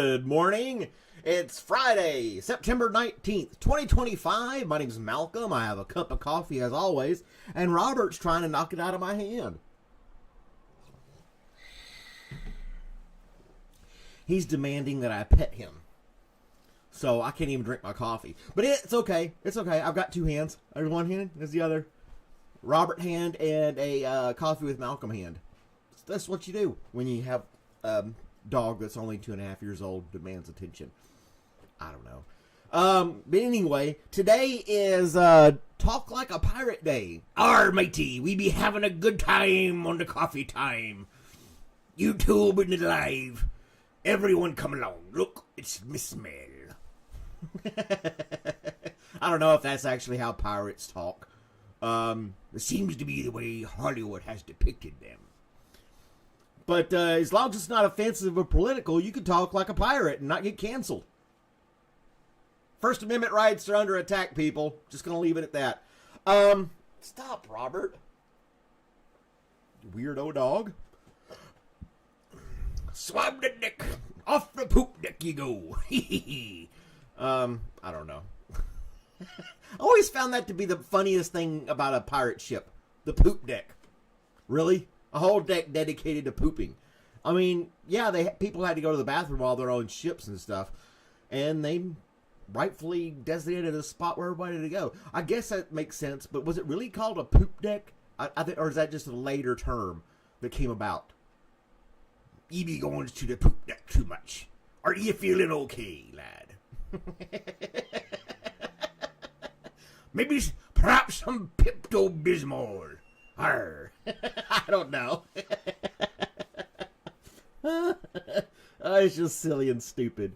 Good morning. It's Friday, September 19th, 2025. My name's Malcolm. I have a cup of coffee as always, and Robert's trying to knock it out of my hand. He's demanding that I pet him. So I can't even drink my coffee. But it's okay. It's okay. I've got two hands. There's one hand, there's the other. Robert hand and a coffee with Malcolm hand. That's what you do when you have dog that's only 2.5 years old demands attention. I don't know. But anyway, today is Talk Like a Pirate Day. Arr, matey, we be having a good time on the coffee time. YouTube and live. Everyone come along. Look, it's Miss Mel. I don't know if that's actually how pirates talk. It seems to be the way Hollywood has depicted them. But as long as it's not offensive or political, you can talk like a pirate and not get canceled. First Amendment rights are under attack, people. Just going to leave it at that. Stop, Robert. Weirdo dog. Swab the dick. Off the poop deck you go. I don't know. I always found that to be the funniest thing about a pirate ship. The poop deck. Really? A whole deck dedicated to pooping. I mean, yeah, people had to go to the bathroom while they're on ships and stuff. And they rightfully designated a spot where everybody had to go. I guess that makes sense, but was it really called a poop deck? I think, or is that just a later term that came about? You be going to the poop deck too much. Are you feeling okay, lad? Maybe, perhaps some Pepto-Bismol. Arr. I don't know. It's just silly and stupid.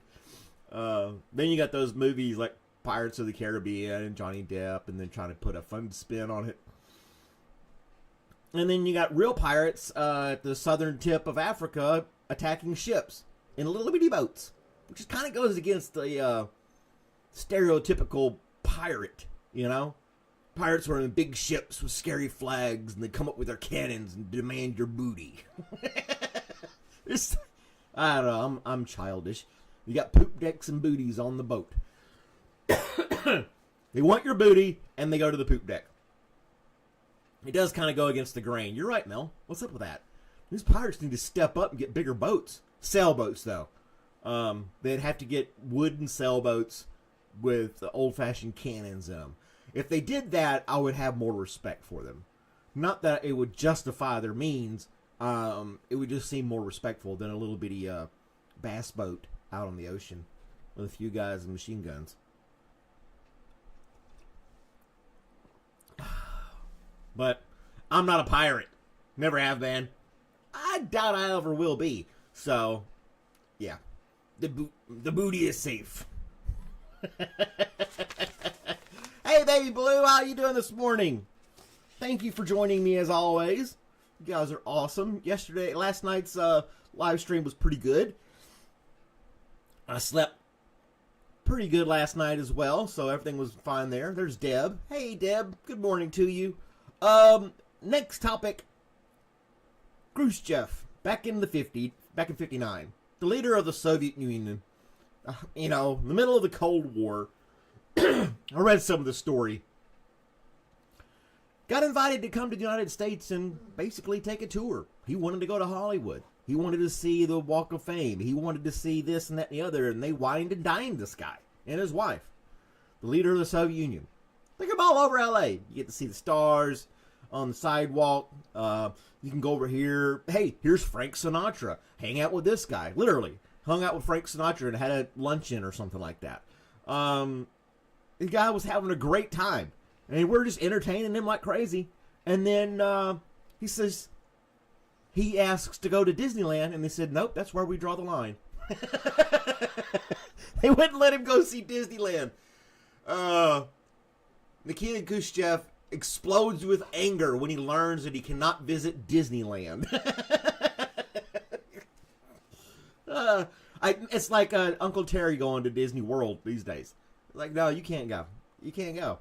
Then you got those movies like Pirates of the Caribbean and Johnny Depp, and then trying to put a fun spin on it. And then you got real pirates at the southern tip of Africa attacking ships in little bitty boats, which kind of goes against the stereotypical pirate, you know? Pirates were in big ships with scary flags, and they come up with their cannons and demand your booty. I don't know, I'm childish. You got poop decks and booties on the boat. They want your booty, and they go to the poop deck. It does kind of go against the grain. You're right, Mel. What's up with that? These pirates need to step up and get bigger boats. Sailboats, though. They'd have to get wooden sailboats with old-fashioned cannons in them. If they did that, I would have more respect for them. Not that it would justify their means. It would just seem more respectful than a little bitty bass boat out on the ocean with a few guys and machine guns. But I'm not a pirate. Never have been. I doubt I ever will be. So, yeah. The booty is safe. Hey, baby blue, how you doing this morning? Thank you for joining me as always. You guys are awesome. Last night's live stream was pretty good. I slept pretty good last night as well, so everything was fine there. There's Deb. Hey, Deb. Good morning to you. Next topic. Khrushchev, back in 59. The leader of the Soviet Union. In the middle of the Cold War. I read some of the story. Got invited to come to the United States and basically take a tour. He wanted to go to Hollywood. He wanted to see the Walk of Fame. He wanted to see this and that and the other. And they wined and dined this guy and his wife. The leader of the Soviet Union. Think of all over LA. You get to see the stars on the sidewalk. You can go over here. Hey, here's Frank Sinatra. Hang out with this guy. Literally. Hung out with Frank Sinatra and had a luncheon or something like that. The guy was having a great time. And we're just entertaining him like crazy. And then he asks to go to Disneyland. And they said, nope, that's where we draw the line. They wouldn't let him go see Disneyland. Nikita Khrushchev explodes with anger when he learns that he cannot visit Disneyland. It's like Uncle Terry going to Disney World these days. Like, no, you can't go. You can't go.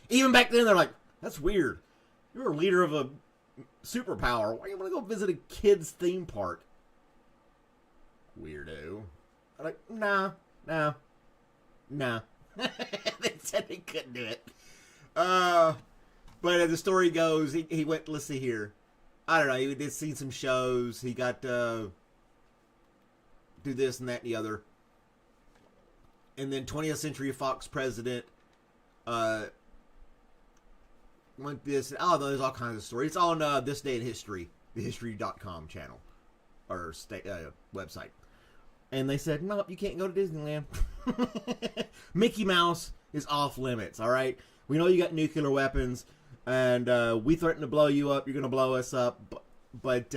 Even back then, they're like, that's weird. You're a leader of a superpower. Why do you want to go visit a kid's theme park? I'm like, nah. They said they couldn't do it. But as the story goes, he went, let's see here. I don't know, he did see some shows. He got to do this and that and the other. And then 20th Century Fox president went this. Oh, there's all kinds of stories. It's on This Day in History, the history.com channel or website. And they said, no, you can't go to Disneyland. Mickey Mouse is off limits, all right? We know you got nuclear weapons, and we threaten to blow you up. You're going to blow us up. But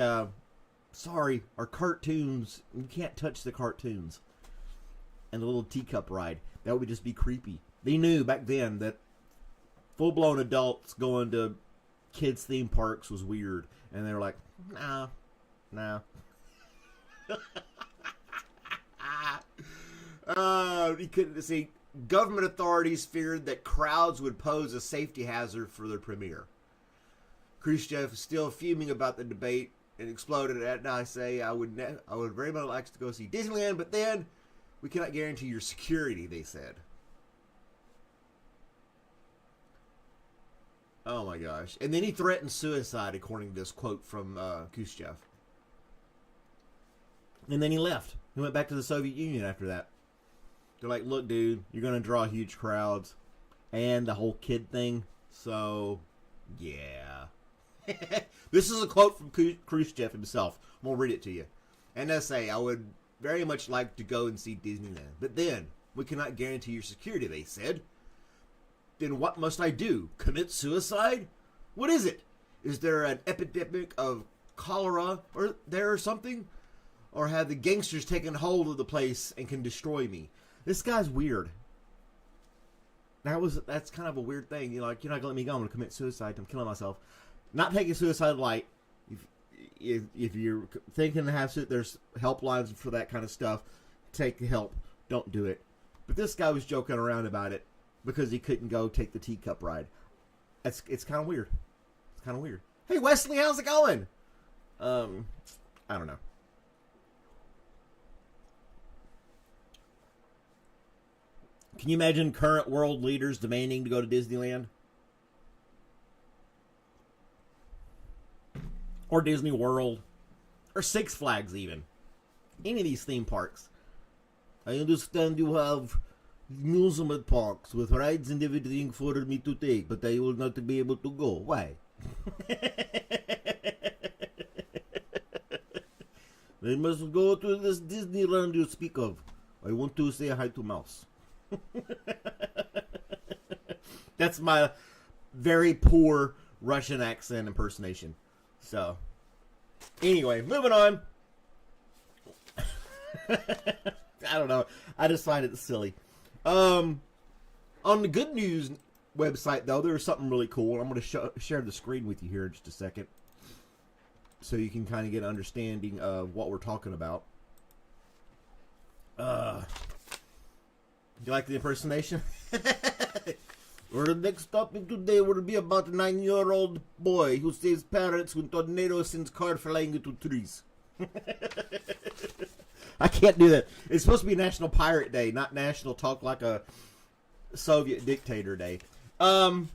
sorry, our cartoons, you can't touch the cartoons. And the little teacup ride, that would just be creepy. They knew back then that full-blown adults going to kids' theme parks was weird. And they were like, nah. He couldn't see. Government authorities feared that crowds would pose a safety hazard for the premiere. Khrushchev is still fuming about the debate and exploded. And I say, I would very much like to go see Disneyland, but then we cannot guarantee your security, they said. Oh my gosh. And then he threatened suicide, according to this quote from Khrushchev. And then he left. He went back to the Soviet Union after that. They're like, look, dude, you're going to draw huge crowds. And the whole kid thing. So, yeah. This is a quote from Khrushchev himself. I'm going to read it to you. NSA, I would very much like to go and see Disneyland. But then, we cannot guarantee your security, they said. Then what must I do? Commit suicide? What is it? Is there an epidemic of cholera or something? Or have the gangsters taken hold of the place and can destroy me? This guy's weird. That's kind of a weird thing. You're like, you're not going to let me go. I'm going to commit suicide. I'm killing myself. Not taking suicide light. If you're thinking to have there's helplines for that kind of stuff. Take the help. Don't do it. But this guy was joking around about it because he couldn't go take the teacup ride. It's kind of weird. It's kind of weird. Hey Wesley, how's it going? I don't know. Can you imagine current world leaders demanding to go to Disneyland? Or Disney World? Or Six Flags even? Any of these theme parks. I understand you have amusement parks with rides and everything for me to take, but I will not be able to go. Why? I must go to this Disneyland you speak of. I want to say hi to Mouse. That's my very poor Russian accent impersonation. So, anyway, moving on. I don't know. I just find it silly. On the Good News website, though, there's something really cool. I'm going to share the screen with you here in just a second, so you can kind of get an understanding of what we're talking about. Do you like the impersonation? Well, the next topic today will be about a 9-year-old boy who saves parents when tornado sends car flying into trees. I can't do that. It's supposed to be National Pirate Day, not National Talk Like a Soviet Dictator Day. So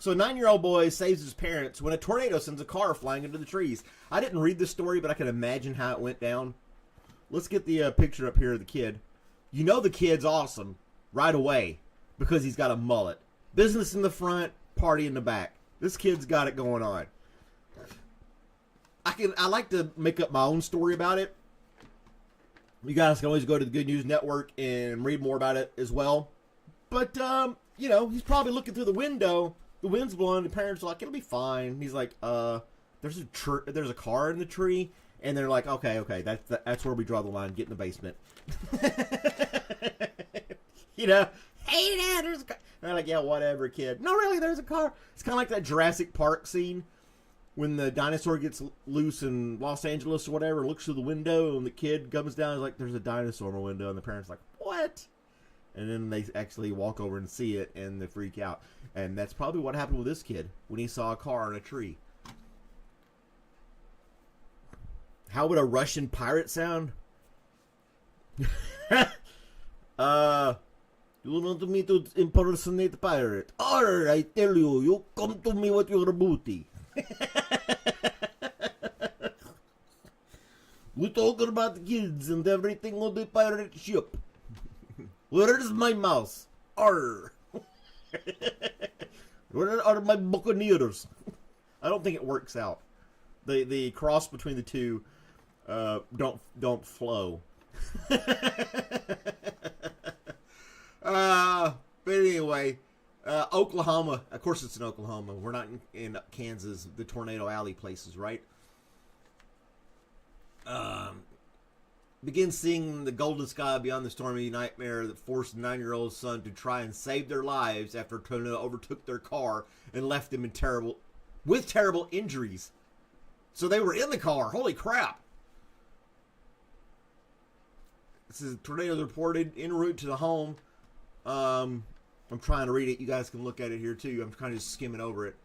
a 9-year-old boy saves his parents when a tornado sends a car flying into the trees. I didn't read this story, but I can imagine how it went down. Let's get the picture up here of the kid. You know the kid's awesome right away because he's got a mullet. Business in the front, party in the back. This kid's got it going on. I like to make up my own story about it. You guys can always go to the Good News Network and read more about it as well. But, you know, he's probably looking through the window. The wind's blowing. The parents are like, it'll be fine. He's like, there's a car in the tree. And they're like, okay, that's where we draw the line. Get in the basement. You know, hey, Dad, there's a car. And they're like, yeah, whatever, kid. No, really, there's a car. It's kind of like that Jurassic Park scene when the dinosaur gets loose in Los Angeles or whatever, looks through the window, and the kid comes down and is like, there's a dinosaur in the window. And the parents are like, what? And then they actually walk over and see it, and they freak out. And that's probably what happened with this kid when he saw a car in a tree. How would a Russian pirate sound? You want me to impersonate pirate? Arr, I tell you, you come to me with your booty. We talk about kids and everything on the pirate ship. Where's my mouse? Arr. Where are my buccaneers? I don't think it works out. The cross between the two don't flow. But anyway, Oklahoma. Of course, it's in Oklahoma. We're not in Kansas, the Tornado Alley places, right? Begin seeing the golden sky beyond the stormy nightmare that forced a 9-year-old son to try and save their lives after a tornado overtook their car and left them with terrible injuries. So they were in the car. Holy crap. This is tornadoes reported en route to the home. I'm trying to read it. You guys can look at it here too. I'm kind of just skimming over it.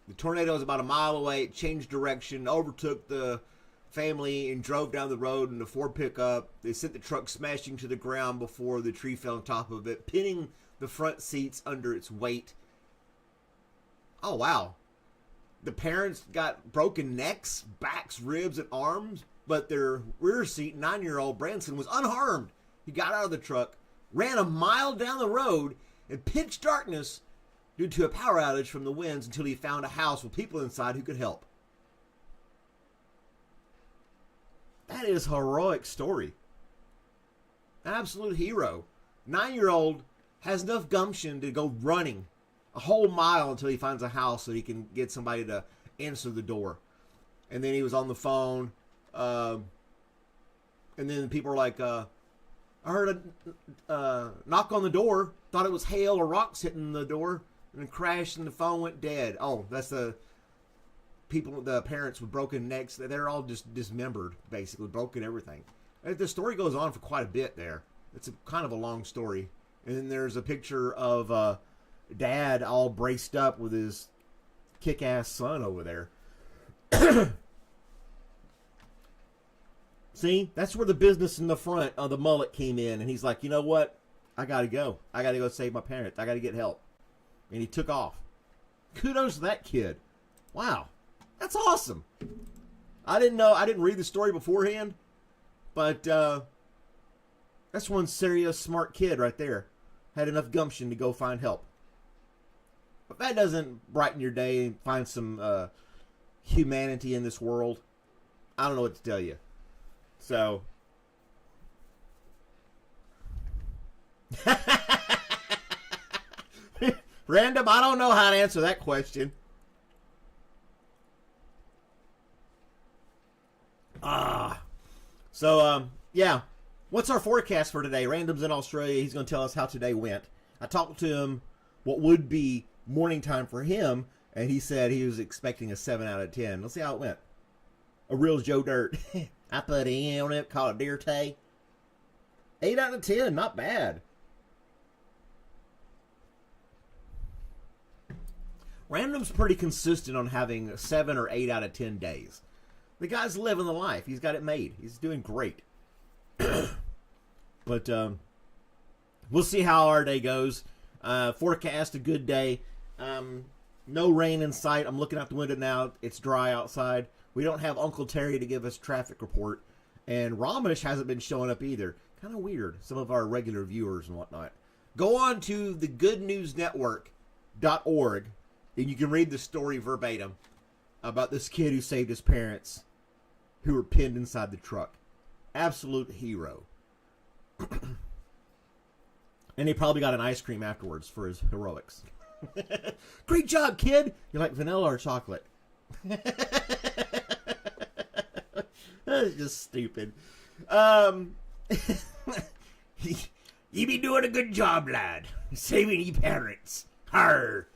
The tornado was about a mile away. It changed direction, overtook the family, and drove down the road in a Ford pickup. They sent the truck smashing to the ground before the tree fell on top of it, pinning the front seats under its weight. Oh, wow. The parents got broken necks, backs, ribs, and arms, but their rear seat, 9-year-old Branson, was unharmed. He got out of the truck, ran a mile down the road in pitch darkness due to a power outage from the winds until he found a house with people inside who could help. That is a heroic story. Absolute hero. 9-year-old has enough gumption to go running a whole mile until he finds a house so he can get somebody to answer the door. And then he was on the phone. And then people are like, I heard a knock on the door. Thought it was hail or rocks hitting the door. And then crashed and the phone went dead. Oh, that's the people, the parents with broken necks. They're all just dismembered, basically. Broken everything. The story goes on for quite a bit there. It's kind of a long story. And then there's a picture of dad all braced up with his kick-ass son over there. See, that's where the business in the front of the mullet came in. And he's like, you know what? I got to go. I got to go save my parents. I got to get help. And he took off. Kudos to that kid. Wow. That's awesome. I didn't know. I didn't read the story beforehand. But that's one serious smart kid right there. Had enough gumption to go find help. If that doesn't brighten your day and find some humanity in this world, I don't know what to tell you. So... Random, I don't know how to answer that question. Yeah. What's our forecast for today? Random's in Australia. He's going to tell us how today went. I talked to him what would be morning time for him, and he said he was expecting a 7 out of 10. Let's see how it went. A real Joe Dirt. I put in on it, called a deer tay. 8 out of 10, not bad. Random's pretty consistent on having 7 or 8 out of 10 days. The guy's living the life. He's got it made. He's doing great. But we'll see how our day goes. Forecast a good day. No rain in sight. I'm looking out the window now. It's dry outside. We don't have Uncle Terry to give us a traffic report. And Ramesh hasn't been showing up either. Kind of weird. Some of our regular viewers and whatnot. Go on to thegoodnewsnetwork.org. And you can read the story verbatim about this kid who saved his parents who were pinned inside the truck. Absolute hero. And he probably got an ice cream afterwards for his heroics. Great job, kid! You like vanilla or chocolate? That's just stupid. You be doing a good job, lad. Saving your parents. Arr.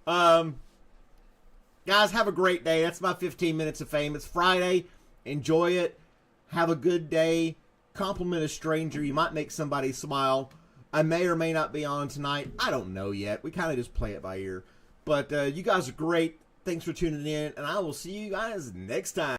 Guys, have a great day. That's my 15 minutes of fame. It's Friday. Enjoy it. Have a good day. Compliment a stranger. You might make somebody smile. I may or may not be on tonight. I don't know yet. We kind of just play it by ear. But you guys are great. Thanks for tuning in. And I will see you guys next time.